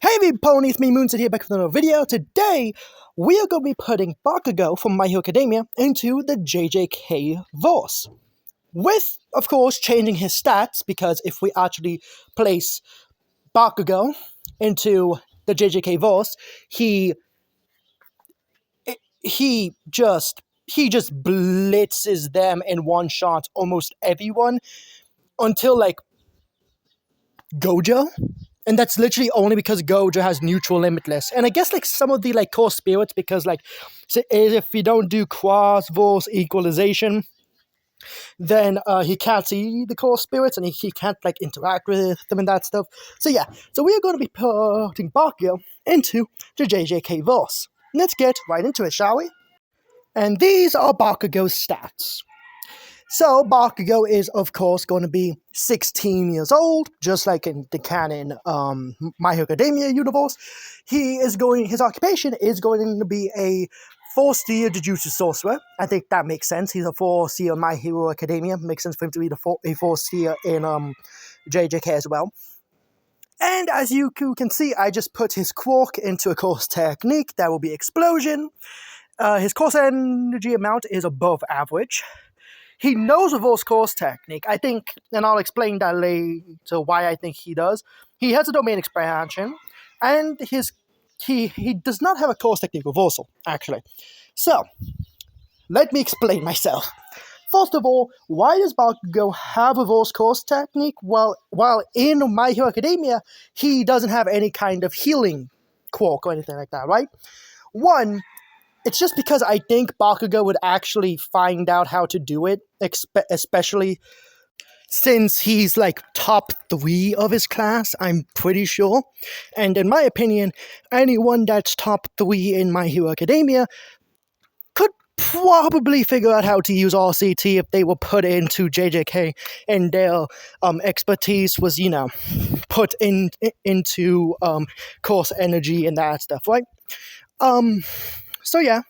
Hey ponies, me Moonsit here back with another video. Today, we are going to be putting Bakugou from My Hero Academia into the JJK Univers. With, of course, changing his stats, because if we actually place Bakugou into the JJK Univers, he just blitzes them and one-shots almost everyone until, like, Gojo. And that's literally only because Gojo has neutral limitless. And I guess, like, some of the, like, core spirits, because, like, if we don't do cross-verse equalization, then he can't see the core spirits, and he can't, like, interact with them and that stuff. So, yeah. So, we are going to be putting Bakugou into the JJK Univers. Let's get right into it, shall we? And these are Bakugou's stats. So, Bakugou is, of course, going to be 16 years old, just like in the canon My Hero Academia universe. His occupation is going to be a 4th-year Jujutsu sorcerer. I think that makes sense. He's a 4th-year My Hero Academia. Makes sense for him to be a 4th-year in JJK as well. And as you can see, I just put his quirk into a course technique. That will be Explosion. His course energy amount is above average. He knows reverse course technique, I think, and I'll explain that later why I think he does. He has a domain expansion, and he does not have a course technique reversal, actually. So, let me explain myself. First of all, why does Bakugou have a reverse course technique? While in My Hero Academia, he doesn't have any kind of healing quirk or anything like that, right? One, it's just because I think Bakugou would actually find out how to do it, especially since he's, like, top 3 of his class, I'm pretty sure. And in my opinion, anyone that's top 3 in My Hero Academia could probably figure out how to use RCT if they were put into JJK and their expertise was, put into course energy and that stuff, right? So yeah,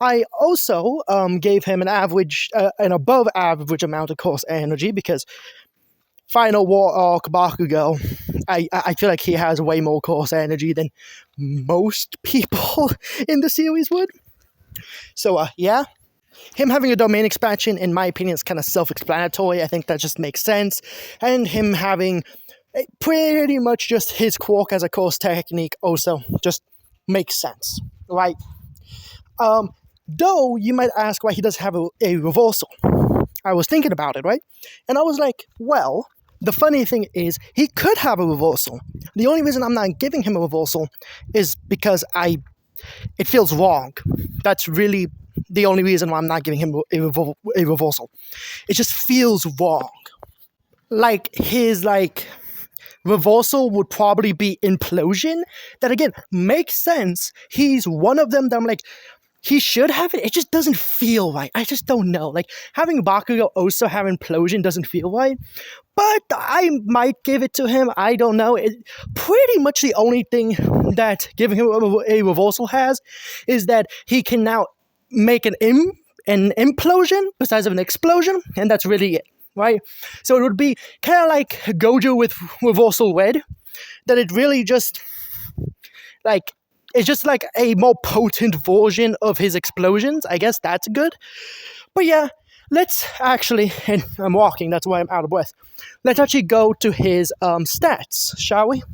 I also gave him an above average amount of course energy because Final War Arc Bakugou, I feel like he has way more course energy than most people in the series would. So yeah, him having a domain expansion, in my opinion, is kind of self-explanatory. I think that just makes sense. And him having pretty much just his quirk as a course technique also just makes sense, right? Though you might ask why he does have a reversal. I was thinking about it, right? And I was like, well, the funny thing is, he could have a reversal. The only reason I'm not giving him a reversal is because it feels wrong. That's really the only reason why I'm not giving him a reversal. It just feels wrong. Like, his, reversal would probably be Implosion. That, again, makes sense. He's one of them that I'm like, he should have it. It just doesn't feel right. I just don't know. Like, having Bakugou also have Implosion doesn't feel right. But I might give it to him. I don't know. Pretty much the only thing that giving him a reversal has is that he can now make an implosion besides of an explosion. And that's really it, right? So it would be kind of like Gojo with Reversal Red. That it really just, it's just like a more potent version of his explosions. I guess that's good. But yeah, let's actually, and I'm walking, that's why I'm out of breath. Let's actually go to his stats, shall we?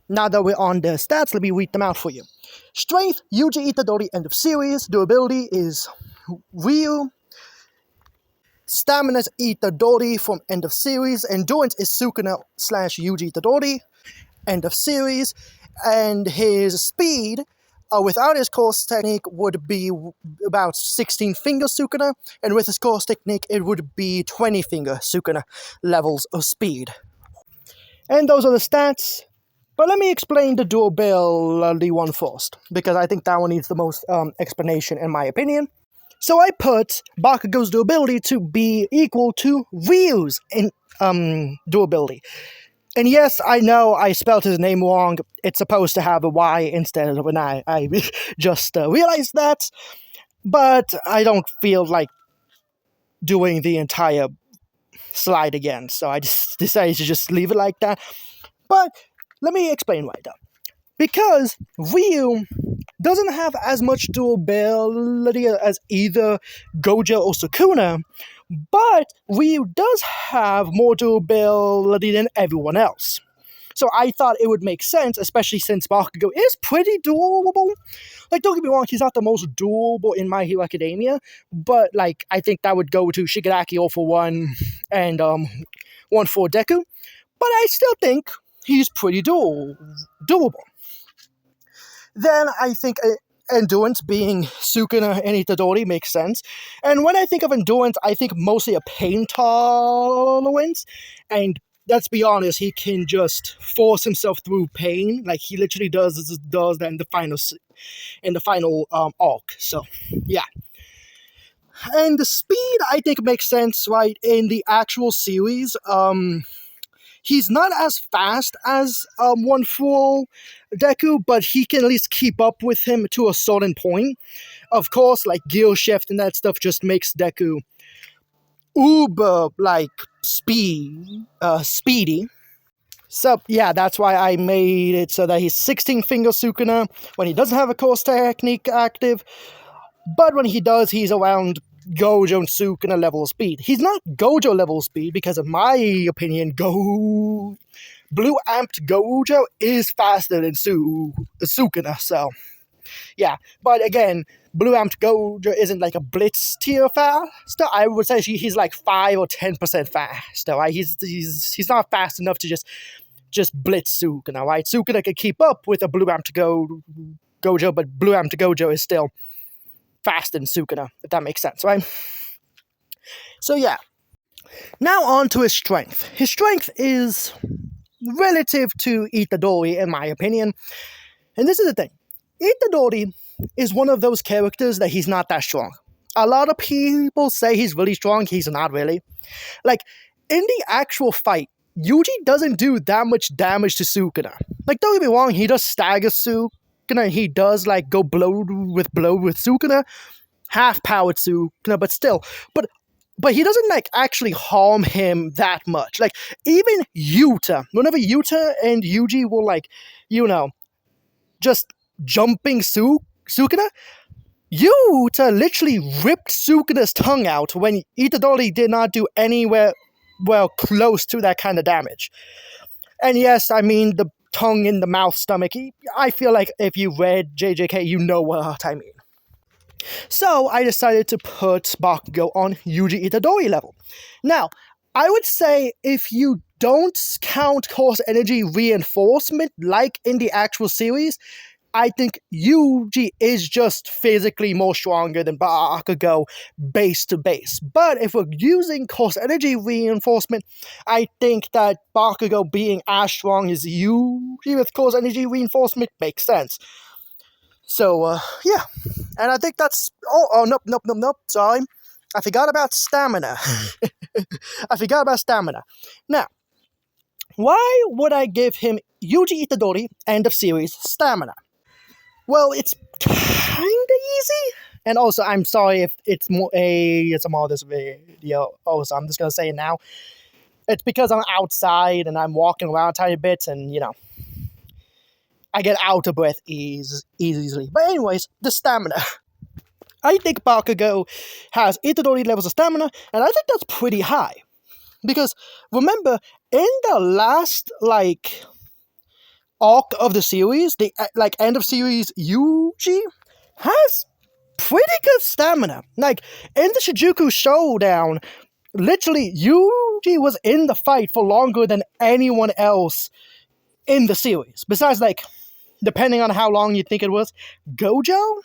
Now that we're on the stats, let me read them out for you. Strength, Yuji Itadori, end of series. Durability is Ryu. Stamina is Itadori from end of series. Endurance is Sukuna / Yuji Itadori, end of series. And his speed, without his course technique, would be about 16-finger Sukuna, and with his course technique, it would be 20-finger Sukuna levels of speed. And those are the stats, but let me explain the durability one first, because I think that one needs the most explanation in my opinion. So I put Bakugou's durability to be equal to Ryu's durability. And yes, I know I spelled his name wrong. It's supposed to have a Y instead of an I. I just realized that. But I don't feel like doing the entire slide again. So I just decided to just leave it like that. But Let me explain why, though. Because Ryu doesn't have as much durability as either Gojo or Sukuna, but Ryu does have more durability than everyone else. So I thought it would make sense, especially since Bakugou is pretty durable. Like, don't get me wrong, he's not the most durable in My Hero Academia, but, like, I think that would go to Shigaraki All For One and 1 for Deku. But I still think he's pretty durable. Then I think endurance being Sukuna and Itadori makes sense. And when I think of endurance, I think mostly a pain tolerance. And let's be honest, he can just force himself through pain. Like, he literally does that in the final arc. So, yeah. And the speed, I think, makes sense, right? In the actual series, he's not as fast as 1 for Deku, but he can at least keep up with him to a certain point. Of course, like, gear shift and that stuff just makes Deku uber, like, speedy. So, yeah, that's why I made it so that he's 16-finger Sukuna when he doesn't have a course technique active. But when he does, he's around Gojo and Sukuna level speed. He's not Gojo level speed because, in my opinion, Blue Amped Gojo is faster than Sukuna, so yeah. But again, Blue Amped Gojo isn't like a blitz tier faster. I would say he's like 5 or 10% faster, right? He's not fast enough to just blitz Sukuna, right? Sukuna can keep up with a Blue Amped Gojo, but Blue Amped Gojo is still faster than Sukuna, if that makes sense, right? So yeah. Now on to his strength. His strength is relative to Itadori, in my opinion. And this is the thing. Itadori is one of those characters that he's not that strong. A lot of people say he's really strong. He's not really. Like, in the actual fight, Yuji doesn't do that much damage to Sukuna. Like, don't get me wrong, he does stagger Sukuna. He does, like, go blow with Sukuna. Half-powered Sukuna, but still. But he doesn't, like, actually harm him that much. Like, even Yuta, whenever Yuta and Yuji were, like, just jumping Sukuna, Yuta literally ripped Sukuna's tongue out when Itadori did not do anywhere close to that kind of damage. And yes, I mean, the tongue in the mouth, stomach, I feel like if you read JJK, you know what I mean. So I decided to put Bakugou on Yuji Itadori level. Now, I would say if you don't count course energy reinforcement like in the actual series, I think Yuji is just physically more stronger than Bakugou base to base. But if we're using course energy reinforcement, I think that Bakugou being as strong as Yuji with course energy reinforcement makes sense. So, yeah. And I think that's... nope, sorry. I forgot about stamina. Now, why would I give him Yuji Itadori, end of series, stamina? Well, it's kinda easy. And also, I'm sorry if it's more this video. Also, I'm just gonna say it now. It's because I'm outside and I'm walking around a tiny bit and, I get out of breath easily. But anyways, the stamina. I think Bakugou has Itadori levels of stamina, and I think that's pretty high. Because, remember, in the last, arc of the series, the, end of series, Yuji has pretty good stamina. Like, in the Shinjuku Showdown, literally, Yuji was in the fight for longer than anyone else in the series. Besides, depending on how long you think it was, Gojo?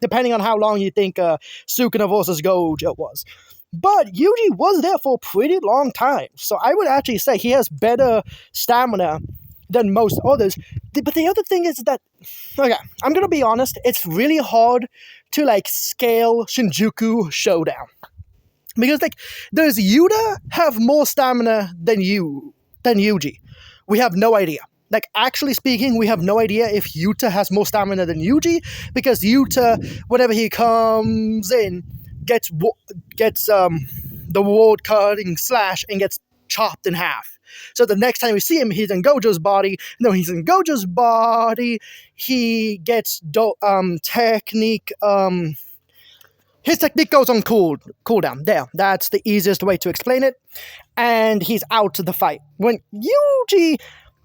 Depending on how long you think Sukuna versus Gojo was. But Yuji was there for a pretty long time. So I would actually say he has better stamina than most others. But the other thing is that, okay, I'm going to be honest, it's really hard to, scale Shinjuku Showdown. Because, does Yuta have more stamina than Yuji? We have no idea. Actually speaking, we have no idea if Yuta has more stamina than Yuji, because Yuta, whenever he comes in, gets the world-cutting slash and gets chopped in half. So the next time we see him, he's in Gojo's body. No, he's in Gojo's body. He gets technique. His technique goes on cooldown. There, that's the easiest way to explain it. And he's out to the fight. When Yuji,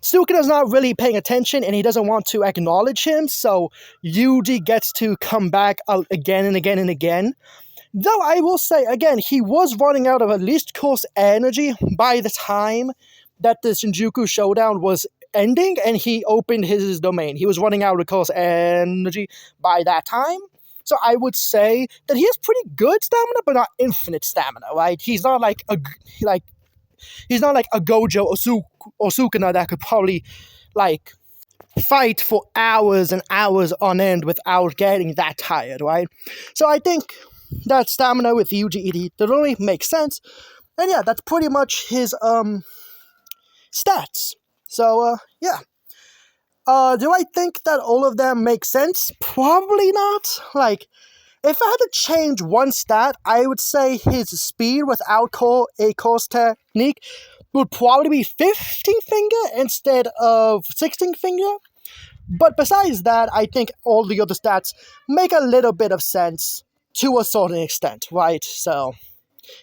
Sukuna's not really paying attention and he doesn't want to acknowledge him, so Yuji gets to come back out again and again and again. Though I will say, again, he was running out of at least course energy by the time that the Shinjuku Showdown was ending and he opened his domain. He was running out of course energy by that time. So I would say that he has pretty good stamina, but not infinite stamina, right? He's not like a Gojo or Sukuna that could probably like fight for hours and hours on end without getting that tired, right? So I think that stamina with Yuji Itadori makes sense. And yeah, that's pretty much his stats. So yeah. Do I think that all of them make sense? Probably not. Like, if I had to change one stat, I would say his speed without a course technique would probably be 15 finger instead of 16 finger. But besides that, I think all the other stats make a little bit of sense to a certain extent, right? So,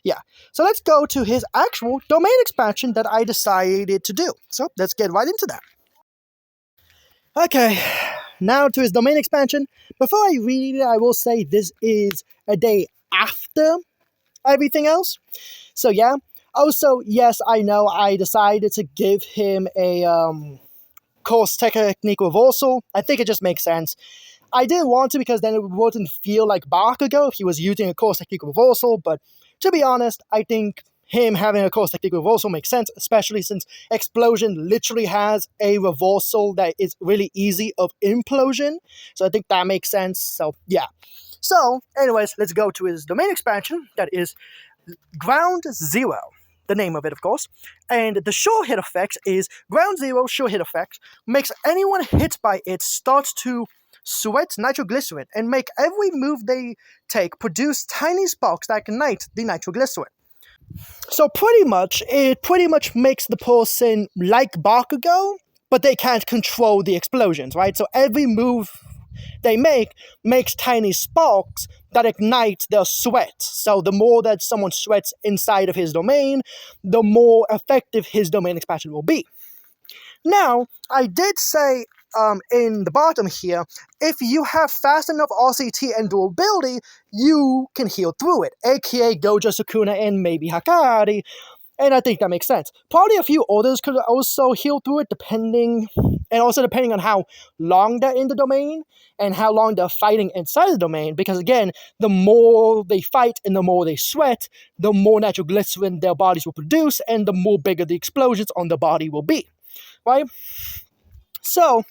yeah. So let's go to his actual domain expansion that I decided to do. So let's get right into that. Okay, now to his domain expansion. Before I read it, I will say this is a day after everything else. So yeah. Also, yes, I know I decided to give him a course technique reversal. I think it just makes sense. I didn't want to because then it wouldn't feel like Bakugou if he was using a course technique reversal, but to be honest, I think him having a course technique reversal makes sense, especially since Explosion literally has a reversal that is really easy of implosion. So I think that makes sense. So yeah. So anyways, let's go to his domain expansion. That is Ground Zero, the name of it, of course. And the sure hit effect is Ground Zero sure hit effect makes anyone hit by it start to sweat nitroglycerin and make every move they take produce tiny sparks that ignite the nitroglycerin. So it pretty much makes the person like Bakugou, but they can't control the explosions, right? So every move they make makes tiny sparks that ignite their sweat. So the more that someone sweats inside of his domain, the more effective his domain expansion will be. Now, I did say in the bottom here, if you have fast enough RCT and durability, you can heal through it, aka Gojo, Sukuna, and maybe Hakari, and I think that makes sense. Probably a few others could also heal through it, depending on how long they're in the domain and how long they're fighting inside the domain, because again, the more they fight and the more they sweat, the more nitroglycerin their bodies will produce, and the more bigger the explosions on the body will be, right? So,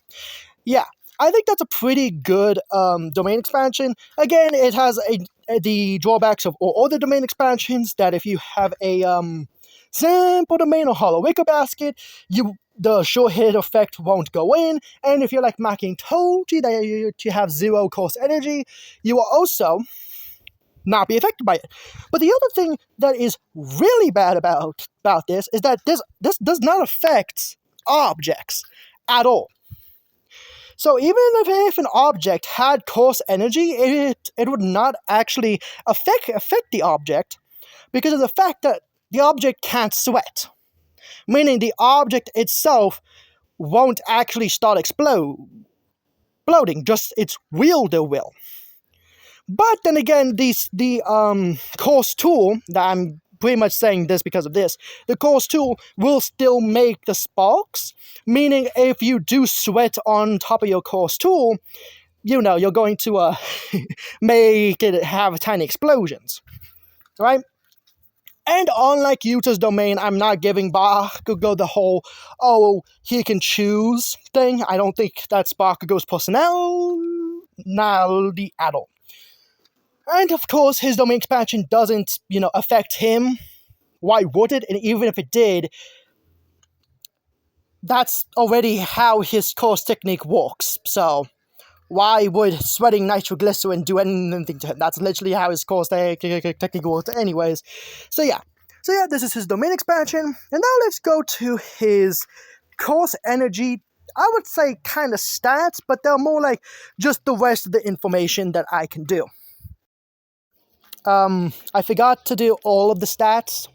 yeah, I think that's a pretty good domain expansion. Again, it has the drawbacks of all other domain expansions, that if you have a simple domain or hollow wicker basket, the short hit effect won't go in, and if you're like Maki Toji, that you have zero course energy, you will also not be affected by it. But the other thing that is really bad about this is that this does not affect objects at all. So even if an object had course energy, it would not actually affect the object, because of the fact that the object can't sweat. Meaning the object itself won't actually start exploding, just its wielder will. But then again, the course tool, that I'm pretty much saying this because of this, the course tool will still make the sparks, meaning if you do sweat on top of your course tool, you're going to make it have tiny explosions, right? And unlike Yuta's domain, I'm not giving Bakugou the whole, he can choose thing. I don't think that's Bakugou's personality at all. And of course, his domain expansion doesn't, affect him. Why would it? And even if it did, that's already how his course technique works. So why would sweating nitroglycerin do anything to him? That's literally how his course technique works anyways. So yeah. So yeah, this is his domain expansion. And now let's go to his course energy. I would say kind of stats, but they're more like just the rest of the information that I can do. I forgot to do all of the stats.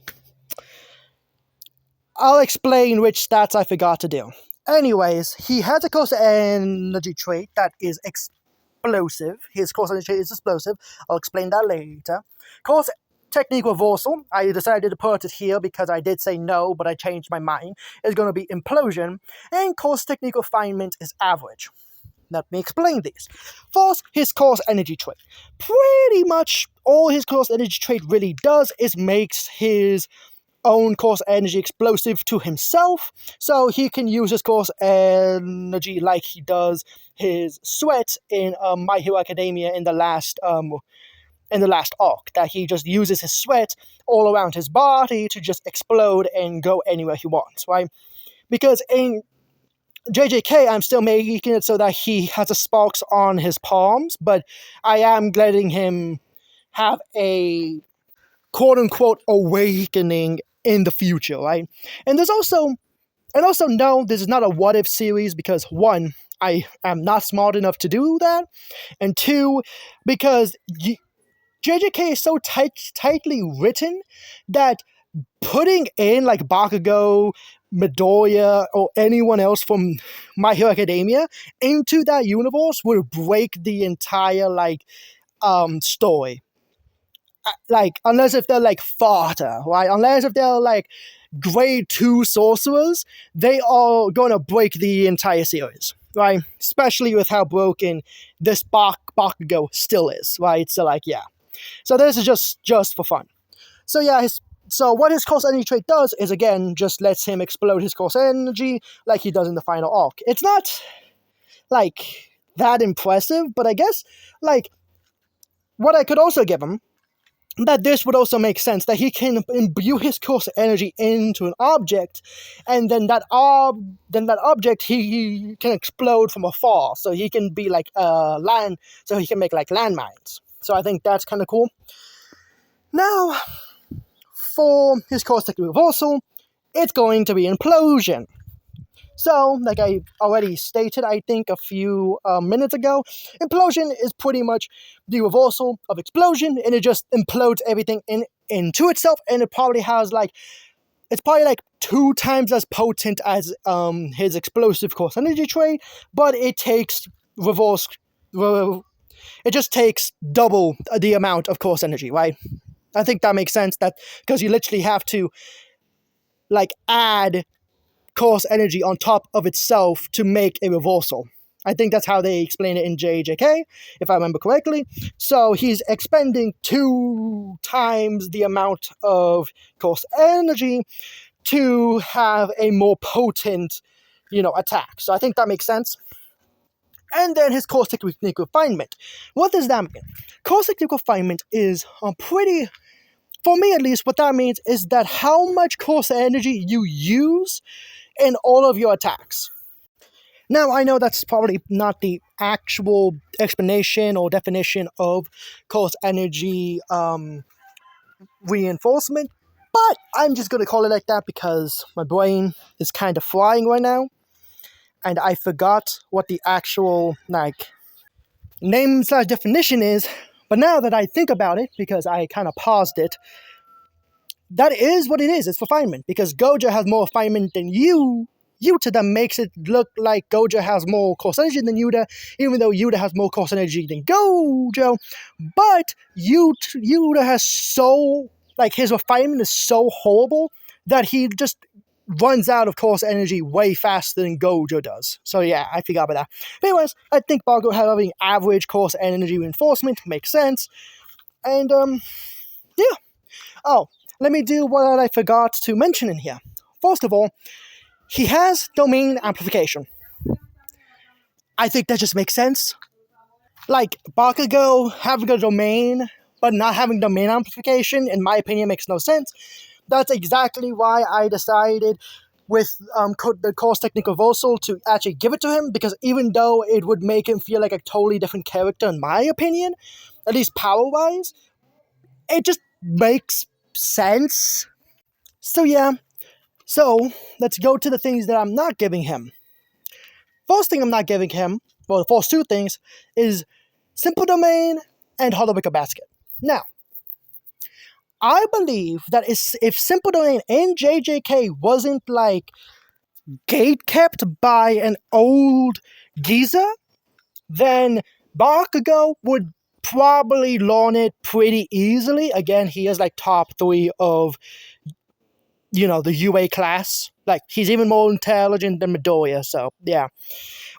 I'll explain which stats I forgot to do. Anyways, he has a course energy trait that is explosive. His course energy trait is explosive. I'll explain that later. Course technique reversal. I decided to put it here because I did say no, but I changed my mind. It's going to be implosion. And course technique refinement is average. Let me explain these. First, his course energy trait. Pretty much all his course energy trait really does is makes his own course energy explosive to himself, so he can use his course energy like he does his sweat in My Hero Academia in the last arc, that he just uses his sweat all around his body to just explode and go anywhere he wants, right? Because in JJK, I'm still making it so that he has the sparks on his palms, but I am letting him have a quote-unquote awakening in the future, right? And also no, this is not a what-if series because, one, I am not smart enough to do that, and two, because JJK is so tightly written that putting in like Bakugou, Midoriya, or anyone else from My Hero Academia into that universe would break the entire story. Like, unless if they're like fodder, right? Unless if they're like grade 2 sorcerers, they are gonna break the entire series, right? Especially with how broken this Bakugo still is, right? So yeah. So this is just for fun. So yeah, so what his course energy trait does is, again, just lets him explode his course energy like he does in the final arc. It's not like that impressive, but I guess like what I could also give him, that this would also make sense, that he can imbue his course energy into an object, and then that object he can explode from afar, so he can be like land, so he can make like landmines. So I think that's kind of cool. Now, for his course technique reversal, it's going to be implosion. So, like I already stated, I think a few minutes ago, implosion is pretty much the reversal of explosion, and it just implodes everything into itself, and it's probably like 2 times as potent as his explosive course energy trait, but it takes it just takes double the amount of course energy, right? I think that makes sense, that because you literally have to like add course energy on top of itself to make a reversal. I think that's how they explain it in JJK, if I remember correctly. So he's expending 2 times the amount of course energy to have a more potent, attack. So I think that makes sense. And then his course technique refinement. What does that mean? Course technique refinement is pretty, for me at least, what that means is that how much course energy you use in all of your attacks. Now, I know that's probably not the actual explanation or definition of course energy reinforcement, but I'm just going to call it like that because my brain is kind of flying right now, and I forgot what the actual name/definition is. But now that I think about it, because I kind of paused it, that is what it is. It's refinement, because Gojo has more refinement than Yuta, that makes it look like Gojo has more course energy than Yuta, even though Yuta has more course energy than Gojo. But Yuta has his refinement is so horrible that he just runs out of course energy way faster than Gojo does. So yeah, I forgot about that. But anyways, I think Bakugo having average course energy reinforcement makes sense. And yeah. Oh, let me do what I forgot to mention in here. First of all, he has domain amplification. I think that just makes sense. Like, Bakugo having a domain, but not having domain amplification, in my opinion, makes no sense. That's exactly why I decided with the course technique reversal to actually give it to him, because even though it would make him feel like a totally different character, in my opinion, at least power-wise, it just makes sense. So yeah, so let's go to the things that I'm not giving him. First thing I'm not giving him, well, the first two things, is simple domain and hollow wicker basket. Now, I believe that if simple domain in JJK wasn't like gate kept by an old geezer, then Bakugou would probably learn it pretty easily. Again, he is like top 3 of, the UA class. Like, he's even more intelligent than Midoriya, so yeah.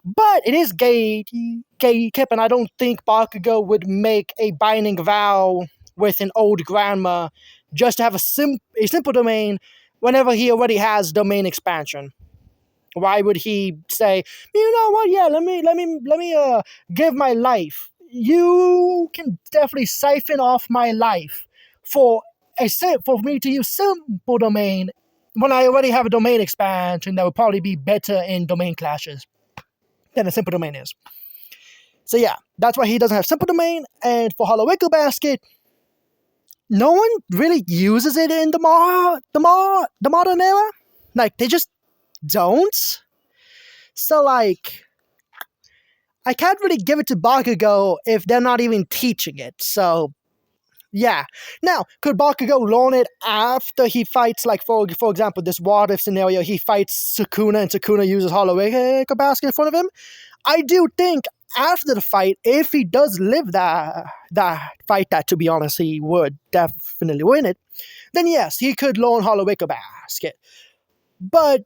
But it is gate kept, and I don't think Bakugou would make a binding vow with an old grandma just to have a simple domain whenever he already has domain expansion. Why would he say, you know what? Yeah, let me give my life. You can definitely siphon off my life for me to use simple domain when I already have a domain expansion that would probably be better in domain clashes than a simple domain is. So yeah, that's why he doesn't have simple domain. And for Hollow Wicker Basket, no one really uses it in the modern era. Like, they just don't. So like, I can't really give it to Bakugou if they're not even teaching it. So yeah. Now, could Bakugou learn it after he fights, like, for example, this what if scenario, he fights Sukuna and Sukuna uses Hollow Wicker Basket in front of him? I do think after the fight, if he does live that fight, that, to be honest, he would definitely win it, then yes, he could learn Hollow Wicker Basket. But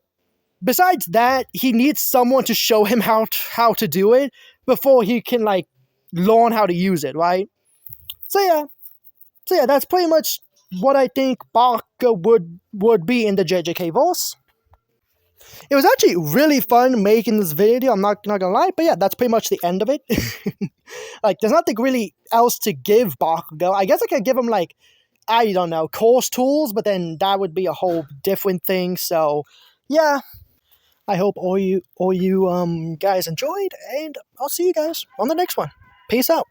besides that, he needs someone to show him how to do it before he can, like, learn how to use it, right? So yeah, that's pretty much what I think Baka would be in the JJK verse. It was actually really fun making this video, I'm not gonna lie, but yeah, that's pretty much the end of it. Like, there's nothing really else to give Bakugou. I guess I could give him, like, I don't know, course tools, but then that would be a whole different thing, so yeah. I hope all you guys enjoyed, and I'll see you guys on the next one. Peace out.